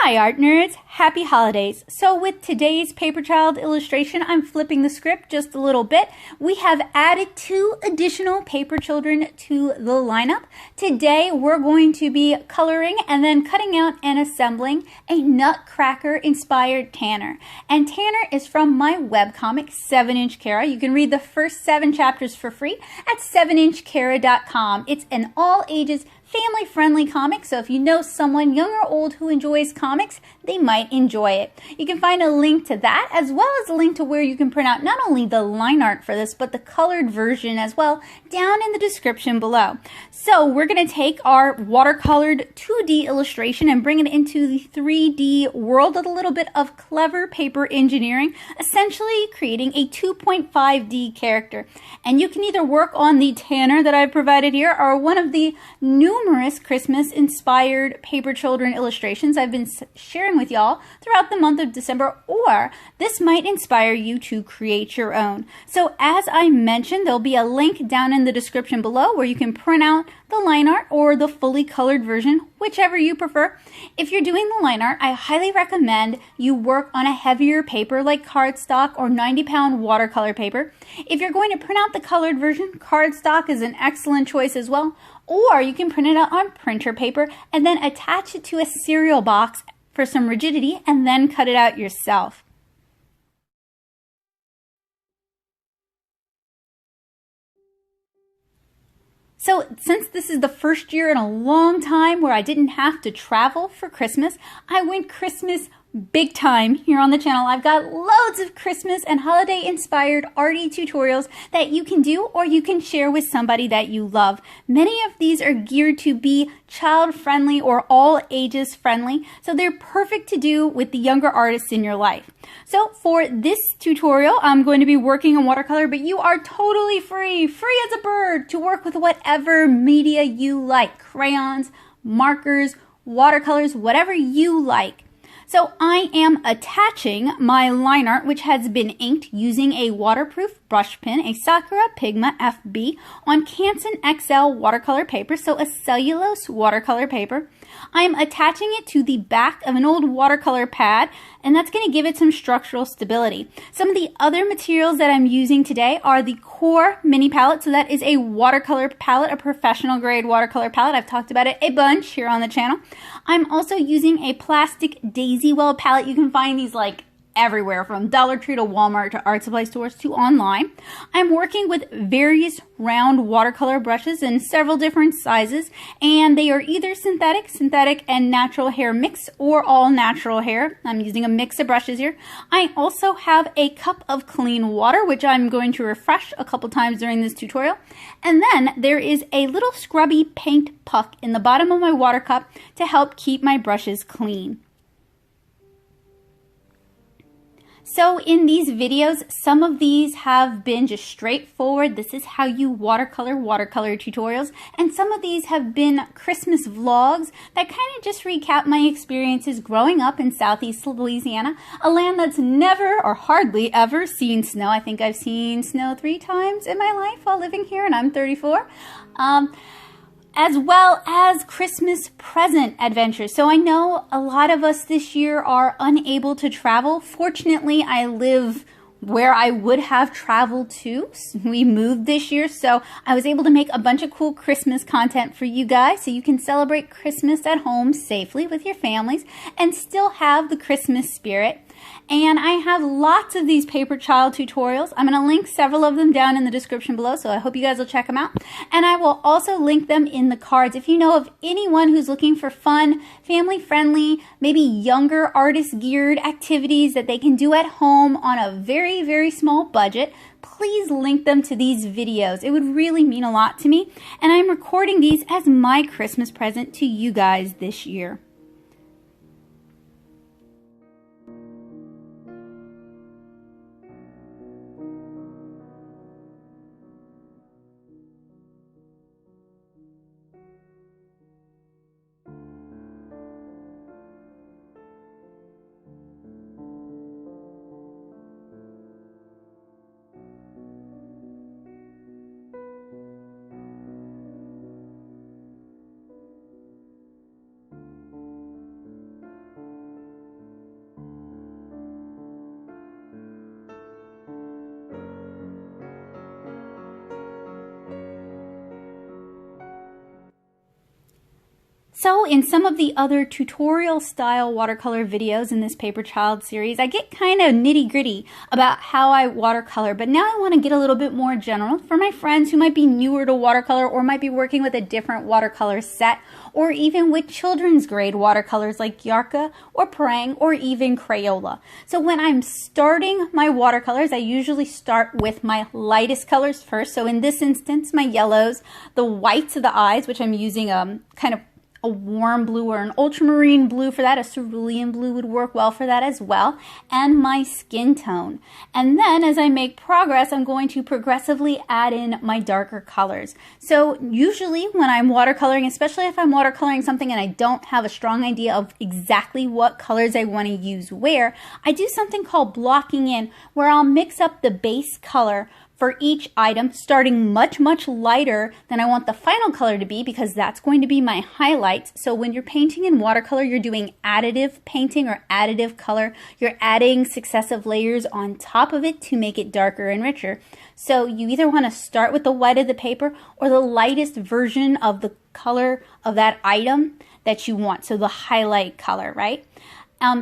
Hi art nerds, happy holidays. So with today's Paperchild illustration, I'm flipping the script just a little bit. We have added 2 additional paper children to the lineup. Today we're going to be coloring and then cutting out and assembling a Nutcracker inspired Tanner. And Tanner is from my webcomic 7-inch Kara. You can read the first 7 chapters for free at 7inchkara.com. It's an all ages family-friendly comic, so if you know someone young or old who enjoys comics, they might enjoy it. You can find a link to that, as well as a link to where you can print out not only the line art for this, but the colored version as well, down in the description below. So we're going to take our watercolored 2D illustration and bring it into the 3D world with a little bit of clever paper engineering, essentially creating a 2.5D character. And you can either work on the Tanner that I've provided here, or one of the numerous Christmas-inspired paper children illustrations I've been sharing with y'all throughout the month of December, or this might inspire you to create your own. So as I mentioned, there'll be a link down in the description below where you can print out the line art or the fully colored version, whichever you prefer. If you're doing the line art, I highly recommend you work on a heavier paper like cardstock or 90-pound watercolor paper. If you're going to print out the colored version, cardstock is an excellent choice as well. Or you can print it out on printer paper and then attach it to a cereal box for some rigidity and then cut it out yourself. So since this is the first year in a long time where I didn't have to travel for Christmas, I went Christmas big time here on the channel. I've got loads of Christmas and holiday inspired arty tutorials that you can do or you can share with somebody that you love. Many of these are geared to be child friendly or all ages friendly, so they're perfect to do with the younger artists in your life. So for this tutorial, I'm going to be working in watercolor, but you are totally free as a bird, to work with whatever media you like. Crayons, markers, watercolors, whatever you like. So I am attaching my line art, which has been inked using a waterproof brush pen, a Sakura Pigma FB, on Canson XL watercolor paper, so a cellulose watercolor paper. I'm attaching it to the back of an old watercolor pad, and that's going to give it some structural stability. Some of the other materials that I'm using today are the Core Mini Palette, so that is a watercolor palette, a professional grade watercolor palette. I've talked about it a bunch here on the channel. I'm also using a plastic daisy well palette. You can find these like everywhere, from Dollar Tree to Walmart to art supply stores to online. I'm working with various round watercolor brushes in several different sizes, and they are either synthetic and natural hair mix, or all natural hair. I'm using a mix of brushes here. I also have a cup of clean water, which I'm going to refresh a couple times during this tutorial. And then there is a little scrubby paint puck in the bottom of my water cup to help keep my brushes clean. So in these videos, some of these have been just straightforward, this is how you watercolor tutorials, and some of these have been Christmas vlogs that kind of just recap my experiences growing up in Southeast Louisiana, a land that's never or hardly ever seen snow. I think I've seen snow 3 times in my life while living here, and I'm 34. As well as Christmas present adventures. So I know a lot of us this year are unable to travel. Fortunately, I live where I would have traveled to. We moved this year, so I was able to make a bunch of cool Christmas content for you guys so you can celebrate Christmas at home safely with your families and still have the Christmas spirit. And I have lots of these Paperchild tutorials. I'm going to link several of them down in the description below, so I hope you guys will check them out. And I will also link them in the cards. If you know of anyone who's looking for fun, family-friendly, maybe younger artist-geared activities that they can do at home on a very, very small budget, please link them to these videos. It would really mean a lot to me. And I'm recording these as my Christmas present to you guys this year. So in some of the other tutorial style watercolor videos in this Paperchild series, I get kind of nitty gritty about how I watercolor, but now I want to get a little bit more general for my friends who might be newer to watercolor or might be working with a different watercolor set, or even with children's grade watercolors like Yarka or Parang or even Crayola. So when I'm starting my watercolors, I usually start with my lightest colors first. So in this instance, my yellows, the whites of the eyes, which I'm using kind of a warm blue or an ultramarine blue for that. A cerulean blue would work well for that as well. And my skin tone. And then as I make progress, I'm going to progressively add in my darker colors. So usually when I'm watercoloring, especially if I'm watercoloring something and I don't have a strong idea of exactly what colors I want to use where, I do something called blocking in, where I'll mix up the base color for each item, starting much lighter than I want the final color to be, because that's going to be my highlights. So when you're painting in watercolor, you're doing additive painting or additive color. You're adding successive layers on top of it to make it darker and richer. So you either want to start with the white of the paper or the lightest version of the color of that item that you want. So the highlight color, right?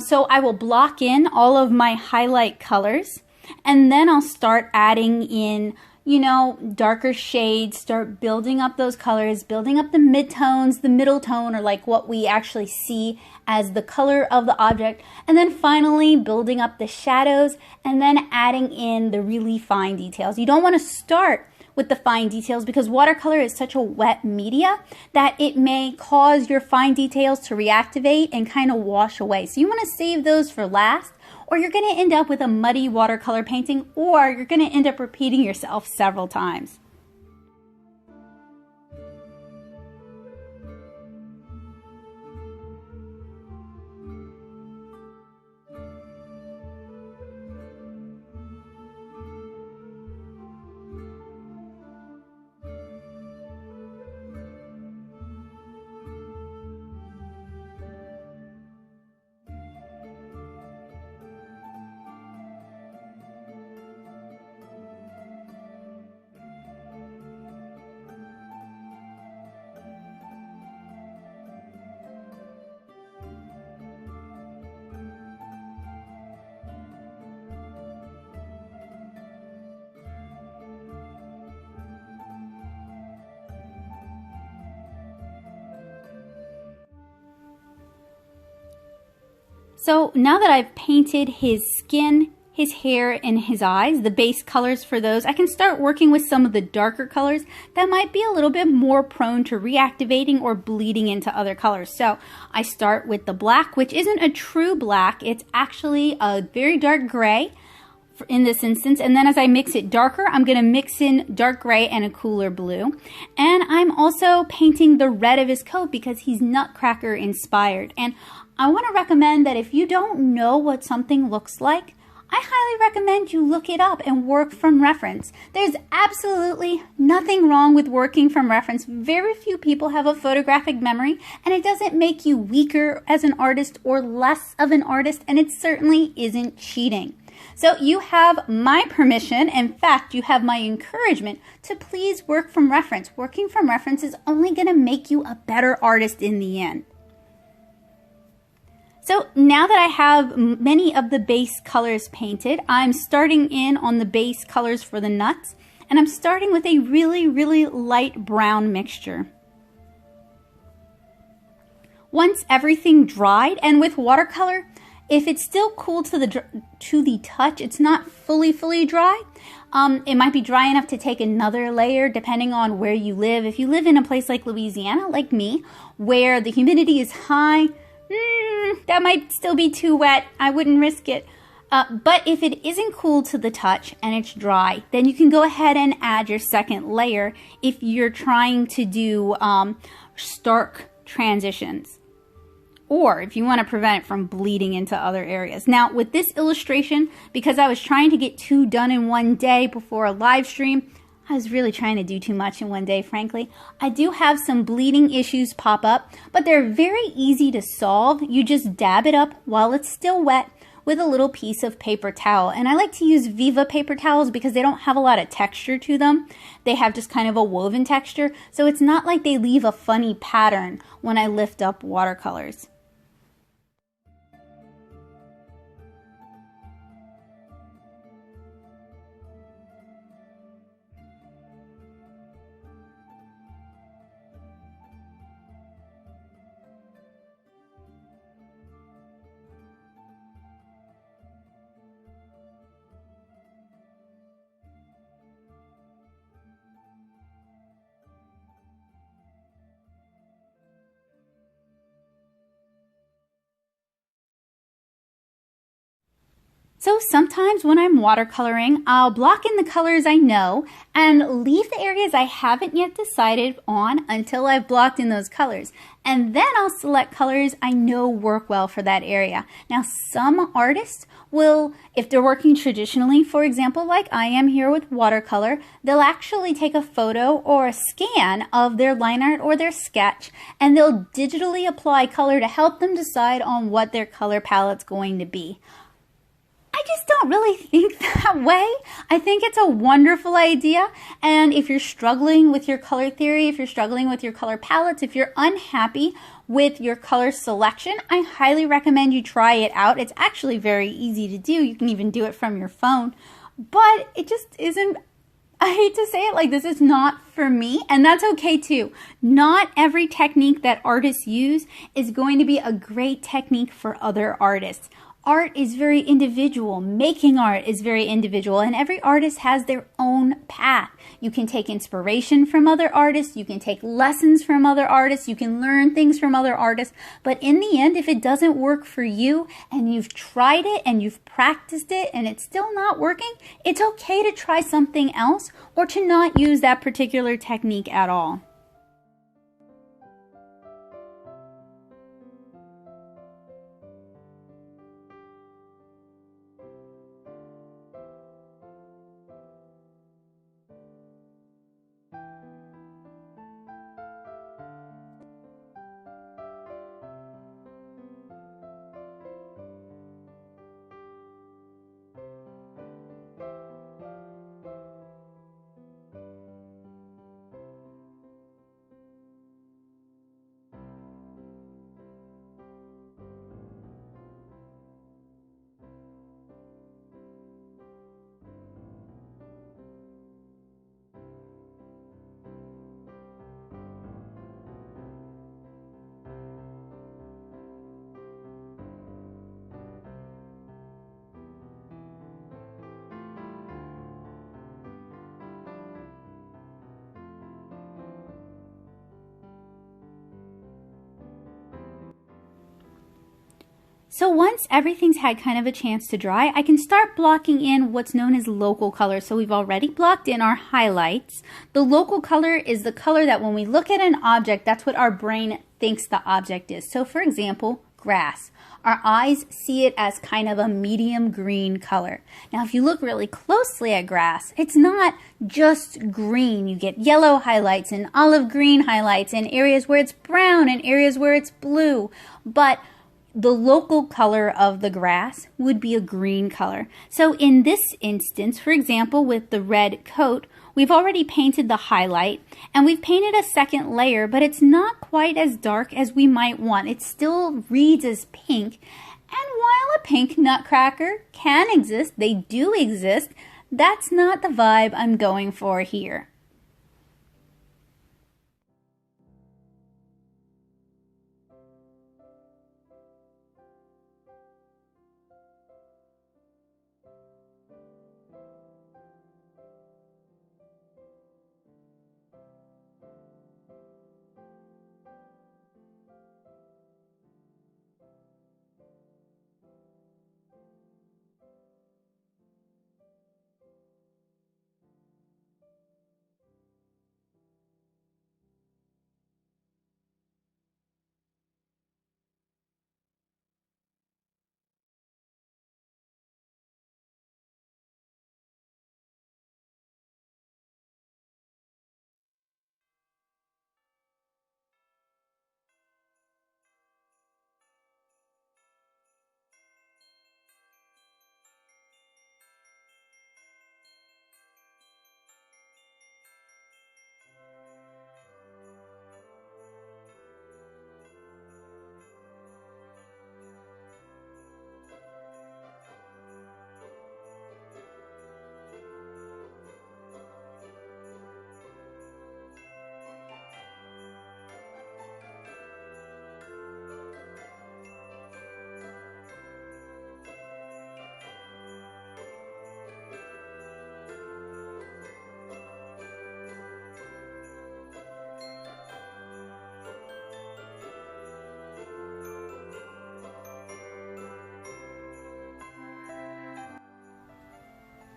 So I will block in all of my highlight colors. And then I'll start adding in, you know, darker shades, start building up those colors, building up the midtones, the middle tone, or like what we actually see as the color of the object. And then finally building up the shadows and then adding in the really fine details. You don't want to start with the fine details because watercolor is such a wet media that it may cause your fine details to reactivate and kind of wash away. So you want to save those for last, or you're going to end up with a muddy watercolor painting, or you're going to end up repeating yourself several times. So now that I've painted his skin, his hair, and his eyes, the base colors for those, I can start working with some of the darker colors that might be a little bit more prone to reactivating or bleeding into other colors. So I start with the black, which isn't a true black. It's actually a very dark gray in this instance. And then as I mix it darker, I'm going to mix in dark gray and a cooler blue. And I'm also painting the red of his coat because he's Nutcracker inspired. And I want to recommend that if you don't know what something looks like, I highly recommend you look it up and work from reference. There's absolutely nothing wrong with working from reference. Very few people have a photographic memory, and it doesn't make you weaker as an artist or less of an artist, and it certainly isn't cheating. So you have my permission, in fact, you have my encouragement to please work from reference. Working from reference is only going to make you a better artist in the end. So now that I have many of the base colors painted, I'm starting in on the base colors for the nuts, and I'm starting with a really light brown mixture. Once everything dried, and with watercolor, if it's still cool to the touch, it's not fully dry. It might be dry enough to take another layer depending on where you live. If you live in a place like Louisiana, like me, where the humidity is high, that might still be too wet. I wouldn't risk it. But if it isn't cool to the touch and it's dry, then you can go ahead and add your second layer if you're trying to do stark transitions, or if you want to prevent it from bleeding into other areas. Now, with this illustration, because I was trying to get 2 done in one day before a live stream, I was really trying to do too much in one day, frankly. I do have some bleeding issues pop up, but they're very easy to solve. You just dab it up while it's still wet with a little piece of paper towel. And I like to use Viva paper towels because they don't have a lot of texture to them. They have just kind of a woven texture, so it's not like they leave a funny pattern when I lift up watercolors. So sometimes when I'm watercoloring, I'll block in the colors I know and leave the areas I haven't yet decided on until I've blocked in those colors. And then I'll select colors I know work well for that area. Now, some artists will, if they're working traditionally, for example, like I am here with watercolor, they'll actually take a photo or a scan of their line art or their sketch, and they'll digitally apply color to help them decide on what their color palette's going to be. I just don't really think that way. I think it's a wonderful idea, and if you're struggling with your color theory, if you're struggling with your color palettes, if you're unhappy with your color selection, I highly recommend you try it out. It's actually very easy to do. You can even do it from your phone, but it just isn't, I hate to say it like this, is not for me, and that's okay too. Not every technique that artists use is going to be a great technique for other artists. Art is very individual. Making art is very individual, and every artist has their own path. You can take inspiration from other artists, you can take lessons from other artists, you can learn things from other artists, but in the end, if it doesn't work for you and you've tried it and you've practiced it and it's still not working, it's okay to try something else or to not use that particular technique at all. So once everything's had kind of a chance to dry, I can start blocking in what's known as local color. So we've already blocked in our highlights. The local color is the color that when we look at an object, that's what our brain thinks the object is. So for example, grass. Our eyes see it as kind of a medium green color. Now if you look really closely at grass, it's not just green. You get yellow highlights and olive green highlights and areas where it's brown and areas where it's blue. But the local color of the grass would be a green color. So in this instance, for example, with the red coat, we've already painted the highlight and we've painted a second layer, but it's not quite as dark as we might want. It still reads as pink. And while a pink nutcracker can exist, they do exist, that's not the vibe I'm going for here.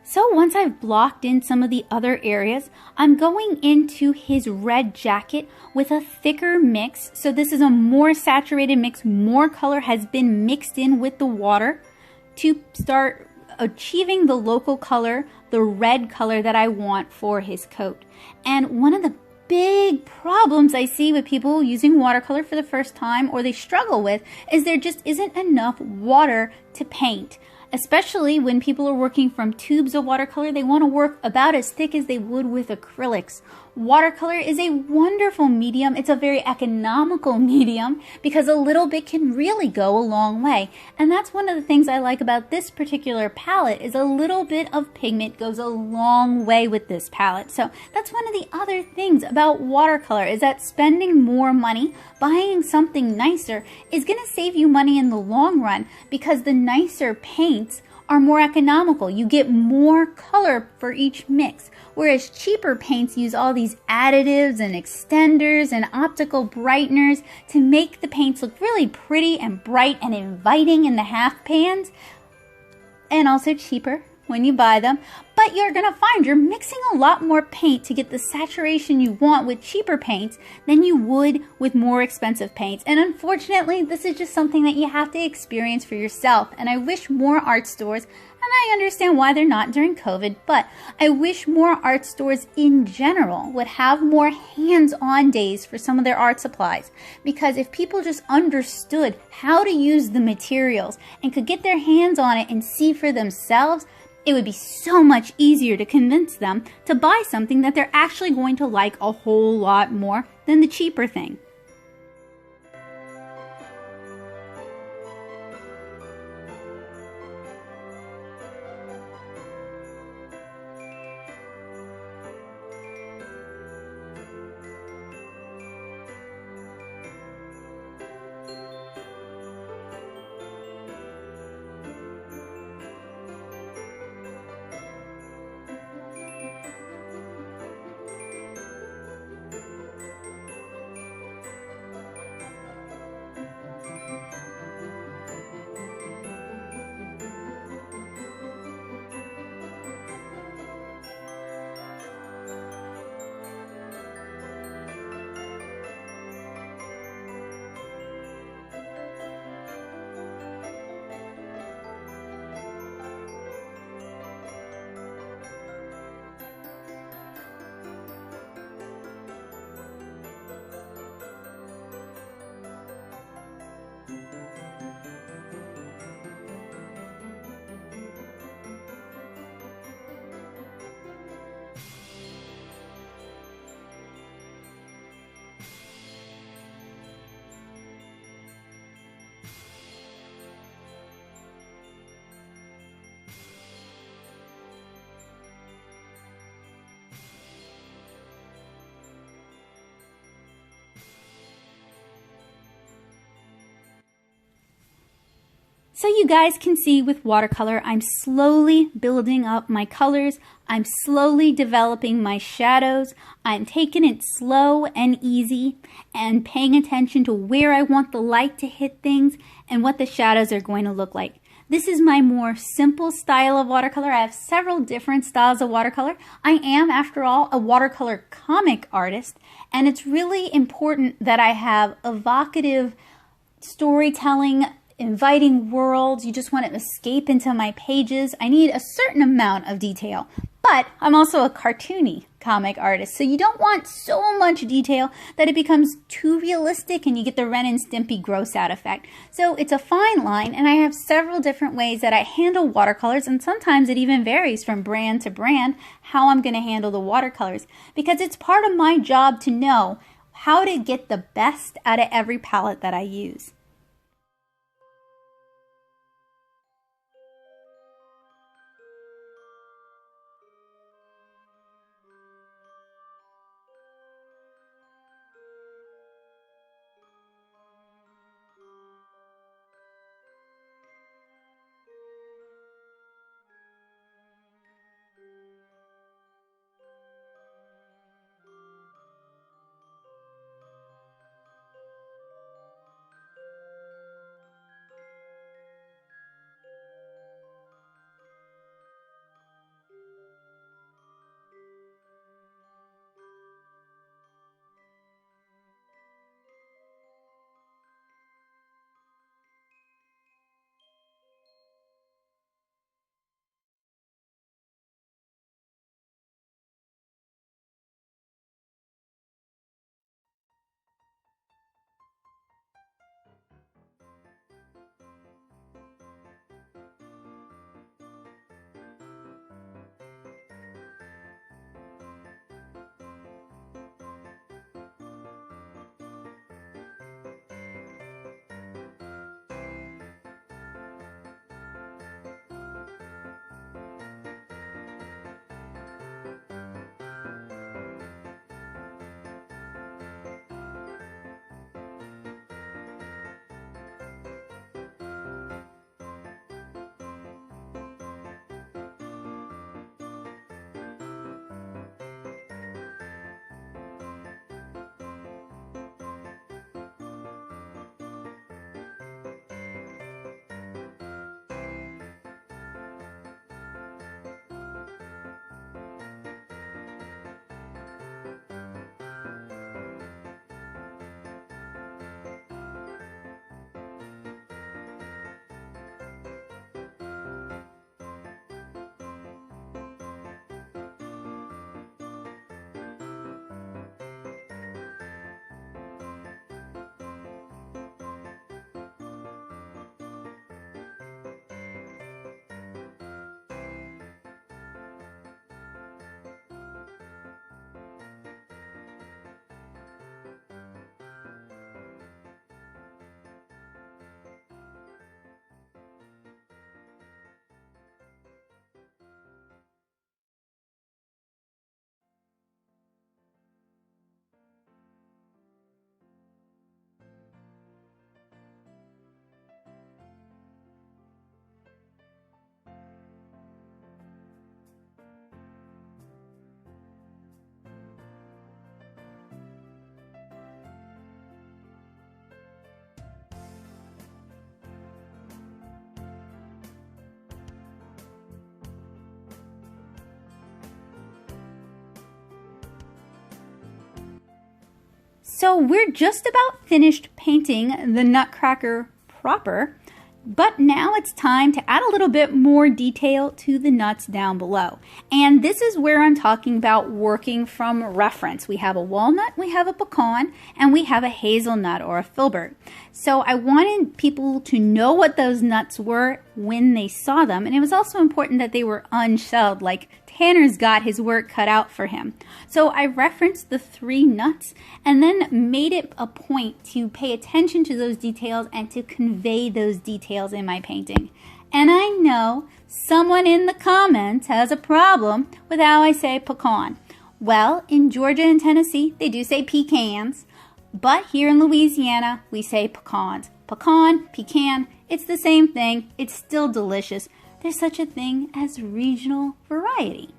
So once I've blocked in some of the other areas, I'm going into his red jacket with a thicker mix. So this is a more saturated mix, more color has been mixed in with the water to start achieving the local color, the red color that I want for his coat. And one of the big problems I see with people using watercolor for the first time, or they struggle with, is there just isn't enough water to paint. Especially when people are working from tubes of watercolor, they want to work about as thick as they would with acrylics. Watercolor is a wonderful medium. It's a very economical medium because a little bit can really go a long way. And that's one of the things I like about this particular palette, is a little bit of pigment goes a long way with this palette. So that's one of the other things about watercolor, is that spending more money, buying something nicer, is going to save you money in the long run, because the nicer paints are more economical. You get more color for each mix, whereas cheaper paints use all these additives and extenders and optical brighteners to make the paints look really pretty and bright and inviting in the half pans, and also cheaper when you buy them. But you're going to find you're mixing a lot more paint to get the saturation you want with cheaper paints than you would with more expensive paints. And unfortunately, this is just something that you have to experience for yourself. And I wish more art stores, and I understand why they're not during COVID, but I wish more art stores in general would have more hands-on days for some of their art supplies. Because if people just understood how to use the materials and could get their hands on it and see for themselves, it would be so much easier to convince them to buy something that they're actually going to like a whole lot more than the cheaper thing. So you guys can see with watercolor, I'm slowly building up my colors. I'm slowly developing my shadows. I'm taking it slow and easy and paying attention to where I want the light to hit things and what the shadows are going to look like. This is my more simple style of watercolor. I have several different styles of watercolor. I am, after all, a watercolor comic artist, and it's really important that I have evocative storytelling, inviting worlds. You just want to escape into my pages. I need a certain amount of detail, but I'm also a cartoony comic artist, so you don't want so much detail that it becomes too realistic and you get the Ren and Stimpy gross out effect. So it's a fine line, and I have several different ways that I handle watercolors, and sometimes it even varies from brand to brand how I'm going to handle the watercolors, because it's part of my job to know how to get the best out of every palette that I use. So we're just about finished painting the Nutcracker proper, but now it's time to add a little bit more detail to the nuts down below. And this is where I'm talking about working from reference. We have a walnut, we have a pecan, and we have a hazelnut or a filbert. So I wanted people to know what those nuts were when they saw them, and it was also important that they were unshelled, like Tanner's got his work cut out for him. So I referenced the 3 nuts and then made it a point to pay attention to those details and to convey those details in my painting. And I know someone in the comments has a problem with how I say pecan. Well, in Georgia and Tennessee, they do say pecans, but here in Louisiana, we say pecans. Pecan, pecan, it's the same thing. It's still delicious. There's such a thing as regional variety.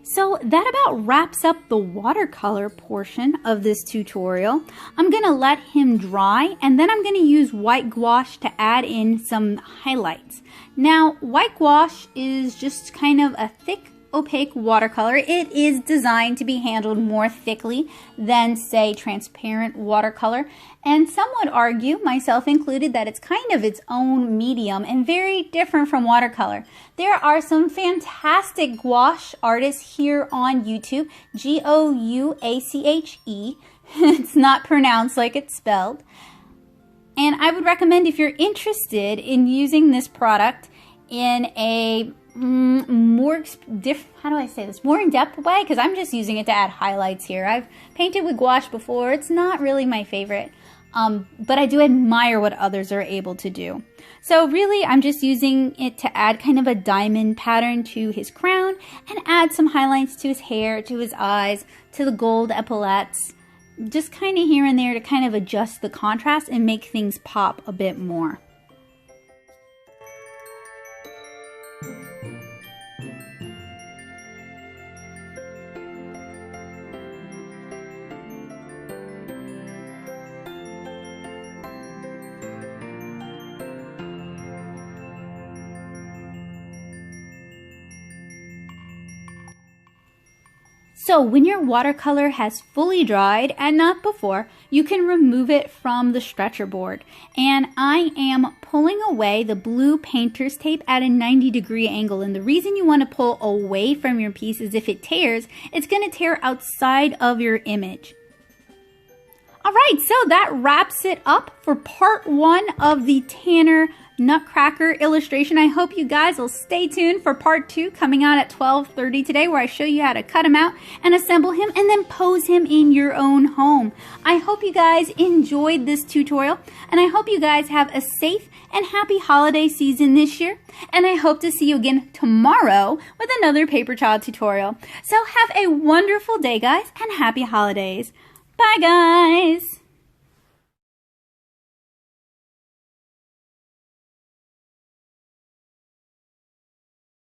So that about wraps up the watercolor portion of this tutorial. I'm going to let him dry and then I'm going to use white gouache to add in some highlights. Now, white gouache is just kind of a thick, opaque watercolor. It is designed to be handled more thickly than, say, transparent watercolor. And some would argue, myself included, that it's kind of its own medium and very different from watercolor. There are some fantastic gouache artists here on YouTube, Gouache. It's not pronounced like it's spelled. And I would recommend, if you're interested in using this product in a more in-depth way, because I'm just using it to add highlights here. I've painted with gouache before. It's not really my favorite, but I do admire what others are able to do. So really, I'm just using it to add kind of a diamond pattern to his crown and add some highlights to his hair, to his eyes, to the gold epaulettes, just kind of here and there to kind of adjust the contrast and make things pop a bit more. So when your watercolor has fully dried, and not before, you can remove it from the stretcher board. And I am pulling away the blue painter's tape at a 90-degree angle. And the reason you want to pull away from your piece is if it tears, it's going to tear outside of your image. Alright, so that wraps it up for part 1 of the Tanner Nutcracker illustration. I hope you guys will stay tuned for part 2 coming out at 12:30 today, where I show you how to cut him out and assemble him and then pose him in your own home. I hope you guys enjoyed this tutorial, and I hope you guys have a safe and happy holiday season this year, and I hope to see you again tomorrow with another Paperchild tutorial. So have a wonderful day, guys, and happy holidays. Bye, guys!